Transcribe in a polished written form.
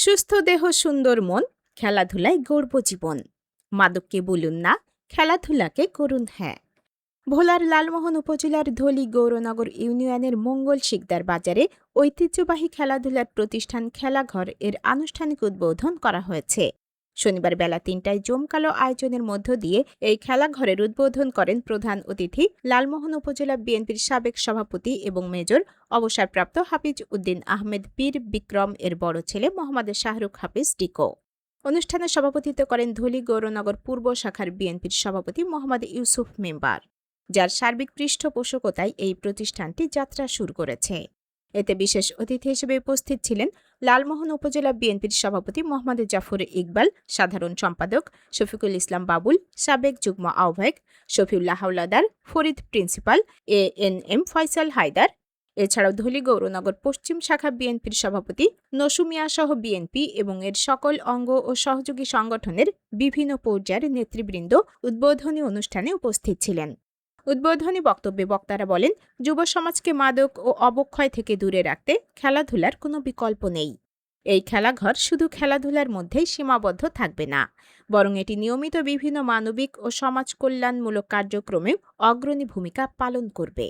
সুস্থ দেহ সুন্দর মন, খেলাধুলায় গড়ব জীবন। মাদককে বলুন না, খেলাধুলাকে করুন হ্যাঁ। ভোলার লালমোহন উপজেলার ধলি গৌরনগর ইউনিয়নের মঙ্গল শিকদার বাজারে ঐতিহ্যবাহী খেলাধুলার প্রতিষ্ঠান খেলাঘর এর আনুষ্ঠানিক উদ্বোধন করা হয়েছে। শনিবার বেলা ৩টায় জমকালো আয়োজনের মধ্য দিয়ে এই খেলাঘরের উদ্বোধন করেন প্রধান অতিথি লালমোহন উপজেলা বিএনপির সাবেক সভাপতি এবং মেজর অবসরপ্রাপ্ত হাফিজ উদ্দিন আহমেদ পীর বিক্রম এর বড় ছেলে মোহাম্মদ শাহরুখ হাফিজ ডিকো। অনুষ্ঠানে সভাপতিত্ব করেন ধলি গৌরনগর পূর্ব শাখার বিএনপির সভাপতি মোহাম্মদ ইউসুফ মেম্বার, যার সার্বিক পৃষ্ঠপোষকতায় এই প্রতিষ্ঠানটি যাত্রা শুরু করেছে। এতে বিশেষ অতিথি হিসেবে উপস্থিত ছিলেন লালমোহন উপজেলা বিএনপির সভাপতি মোহাম্মদ জাফর ইকবাল, সাধারণ সম্পাদক শফিকুল ইসলাম বাবুল, সাবেক যুগ্ম আহ্বায়ক শফিউল্লাহ হাওলাদার, ফরিদ প্রিন্সিপাল ANM ফয়সাল হায়দার। এছাড়াও ধলি গৌরনগর পশ্চিম শাখা বিএনপির সভাপতি নসুমিয়া সহ বিএনপি এবং এর সকল অঙ্গ ও সহযোগী সংগঠনের বিভিন্ন পর্যায়ের নেতৃবৃন্দ উদ্বোধনী অনুষ্ঠানে উপস্থিত ছিলেন। উদ্বোধনী বক্তব্যে বক্তারা বলেন, যুব সমাজকে মাদক ও অবক্ষয় থেকে দূরে রাখতে খেলাধুলার কোনো বিকল্প নেই। এই খেলাঘর শুধু খেলাধুলার মধ্যেই সীমাবদ্ধ থাকবে না, বরং এটি নিয়মিত বিভিন্ন মানবিক ও সমাজ কল্যাণমূলক কার্যক্রমেও অগ্রণী ভূমিকা পালন করবে।